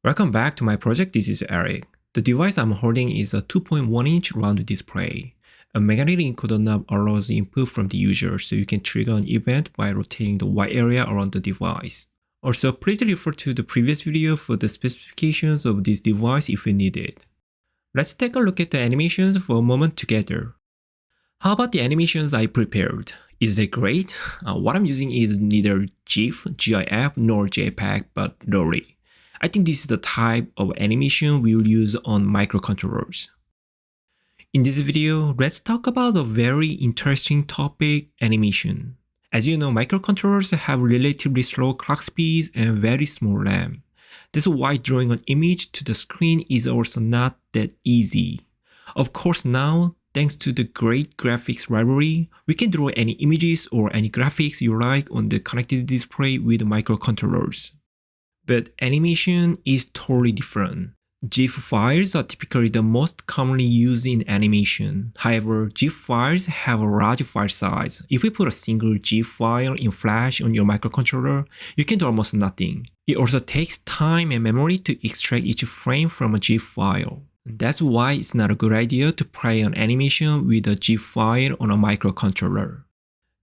Welcome back to my project. This is Eric. The device I'm holding is a 2.1-inch round display. A magnetic encoder knob allows input from the user, so you can trigger an event by rotating the white area around the device. Also, please refer to the previous video for the specifications of this device if you need it. Let's take a look at the animations for a moment together. How about the animations I prepared? Is that great? What I'm using is neither GIF, GIF, nor JPEG, but Rotary. I think this is the type of animation we will use on microcontrollers. In this video, let's talk about a very interesting topic, animation. As you know, microcontrollers have relatively slow clock speeds and very small RAM. That's why drawing an image to the screen is also not that easy. Of course now, thanks to the great graphics library, we can draw any images or any graphics you like on the connected display with microcontrollers. But animation is totally different. GIF files are typically the most commonly used in animation. However, GIF files have a large file size. If we put a single GIF file in Flash on your microcontroller, you can do almost nothing. It also takes time and memory to extract each frame from a GIF file. That's why it's not a good idea to play an animation with a GIF file on a microcontroller.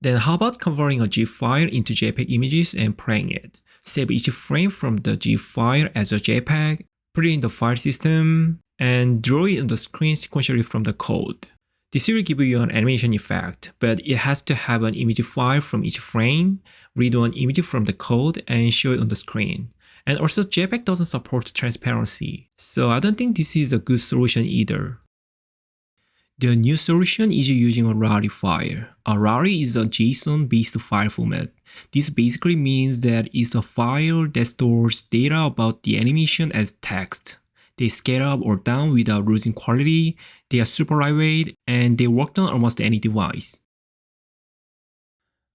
Then how about converting a GIF file into JPEG images and playing it? Save each frame from the GIF file as a JPEG, put it in the file system, and draw it on the screen sequentially from the code. This will give you an animation effect, but it has to have an image file from each frame, read one image from the code, and show it on the screen. And also JPEG doesn't support transparency, so I don't think this is a good solution either. The new solution is using a Rotary file. A Rotary is a JSON-based file format. This basically means that it's a file that stores data about the animation as text. They scale up or down without losing quality, they are super lightweight, and they work on almost any device.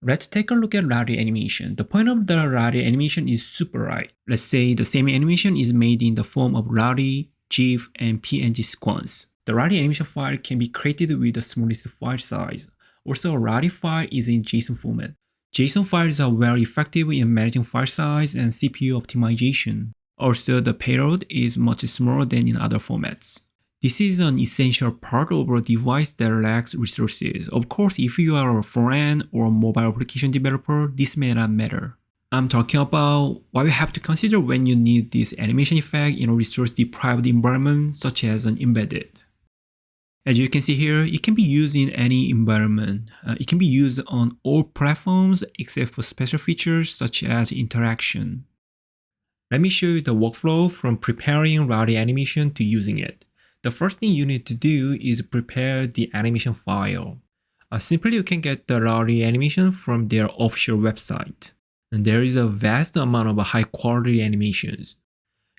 Let's take a look at Rotary animation. The point of the Rotary animation is super light. Let's say the same animation is made in the form of Rotary, GIF, and PNG Sequence. The Rotary animation file can be created with the smallest file size. Also, a Rotary file is in JSON format. JSON files are very effective in managing file size and CPU optimization. Also, the payload is much smaller than in other formats. This is an essential part of a device that lacks resources. Of course, if you are a front-end or mobile application developer, this may not matter. I'm talking about what you have to consider when you need this animation effect in a resource-deprived environment such as an embedded. As you can see here, it can be used in any environment. It can be used on all platforms except for special features such as interaction. Let me show you the workflow from preparing Rotary animation to using it. The first thing you need to do is prepare the animation file. Simply you can get the Rotary animation from their official website. And there is a vast amount of high quality animations.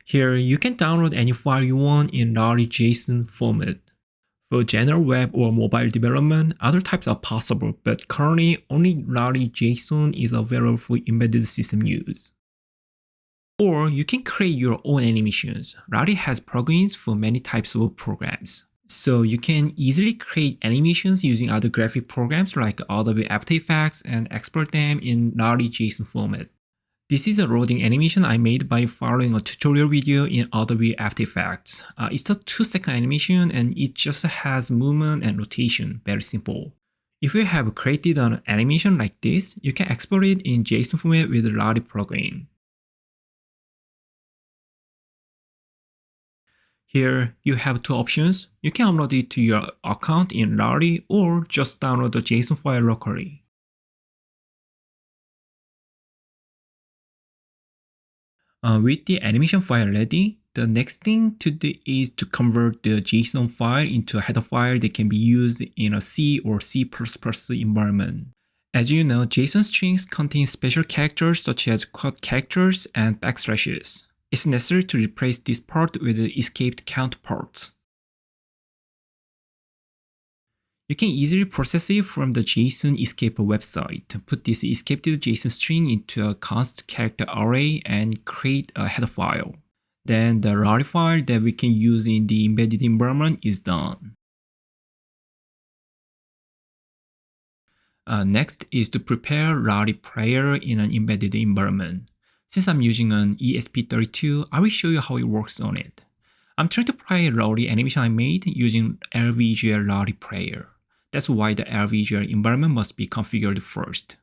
Here you can download any file you want in Rotary JSON format. For general web or mobile development, other types are possible, but currently only Rotary JSON is available for embedded system use. Or you can create your own animations. Rotary has plugins for many types of programs. So you can easily create animations using other graphic programs like Adobe After Effects and export them in Rotary JSON format. This is a loading animation I made by following a tutorial video in Adobe After Effects. It's a 2-second animation and it just has movement and rotation, very simple. If you have created an animation like this, you can export it in JSON format with the Rotary plugin. Here you have two options. You can upload it to your account in Rotary or just download the JSON file locally. With the animation file ready, the next thing to do is to convert the JSON file into a header file that can be used in a C or C++ environment. As you know, JSON strings contain special characters such as quote characters and backslashes. It's necessary to replace this part with the escaped counterparts. You can easily process it from the JSON escaper website. Put this escaped JSON string into a const character array and create a header file. Then the Rotary file that we can use in the embedded environment is done. Next is to prepare Lottie Player in an embedded environment. Since I'm using an ESP32, I will show you how it works on it. I'm trying to play a Rotary animation I made using LVGL Lottie Player. That's why the LVGL environment must be configured first.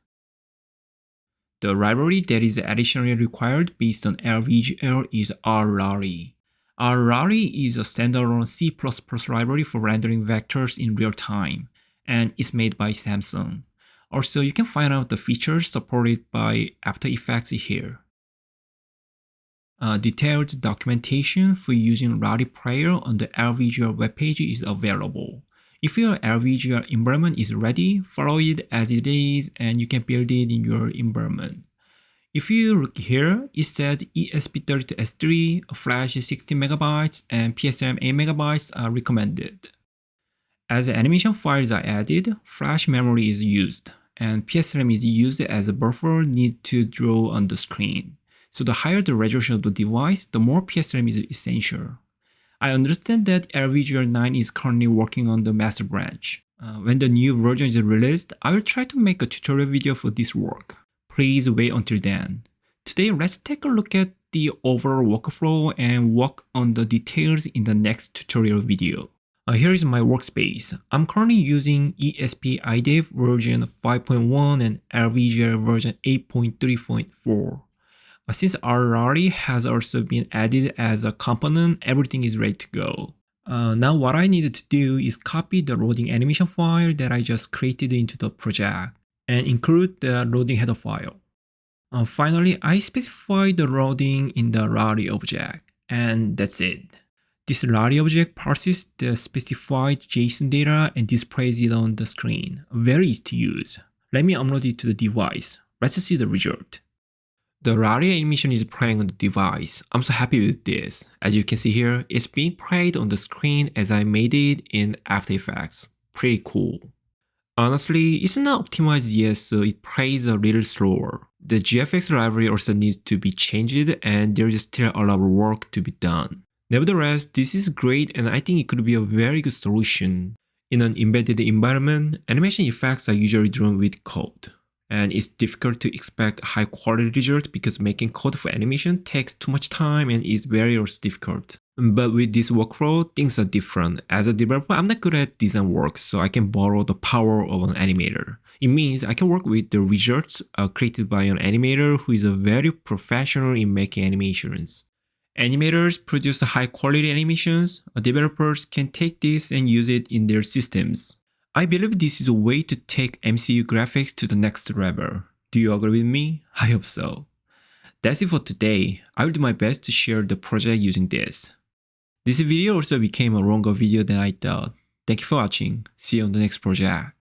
The library that is additionally required based on LVGL is rLottie. rLottie is a standalone C++ library for rendering vectors in real time, and it's made by Samsung. Also, you can find out the features supported by After Effects here. Detailed documentation for using Lottie Player on the LVGL webpage is available. If your LVGL environment is ready, follow it as it is and you can build it in your environment. If you look here, it says ESP32S3, flash 60MB, and PSM 8MB are recommended. As animation files are added, flash memory is used, and PSM is used as a buffer needed to draw on the screen. So the higher the resolution of the device, the more PSM is essential. I understand that LVGL 9 is currently working on the master branch. When the new version is released, I will try to make a tutorial video for this work. Please wait until then. Today, let's take a look at the overall workflow and work on the details in the next tutorial video. Here is my workspace. I'm currently using ESP-IDF version 5.1 and LVGL version 8.3.4. Since rLottie has also been added as a component, everything is ready to go. Now what I needed to do is copy the loading animation file that I just created into the project and include the loading header file. Finally, I specify the loading in the Rotary object, and that's it. This Rotary object parses the specified JSON data and displays it on the screen. Very easy to use. Let me upload it to the device. Let's see the result. The Rotary animation is playing on the device. I'm so happy with this. As you can see here, it's being played on the screen as I made it in After Effects. Pretty cool. Honestly, it's not optimized yet, so it plays a little slower. The GFX library also needs to be changed and there is still a lot of work to be done. Nevertheless, this is great and I think it could be a very good solution. In an embedded environment, animation effects are usually drawn with code. And it's difficult to expect high quality results because making code for animation takes too much time and is very difficult. But with this workflow, things are different. As a developer, I'm not good at design work, so I can borrow the power of an animator. It means I can work with the results created by an animator who is a very professional in making animations. Animators produce high quality animations. Developers can take this and use it in their systems. I believe this is a way to take MCU graphics to the next level. Do you agree with me? I hope so. That's it for today. I will do my best to share the project using this. This video also became a longer video than I thought. Thank you for watching. See you on the next project.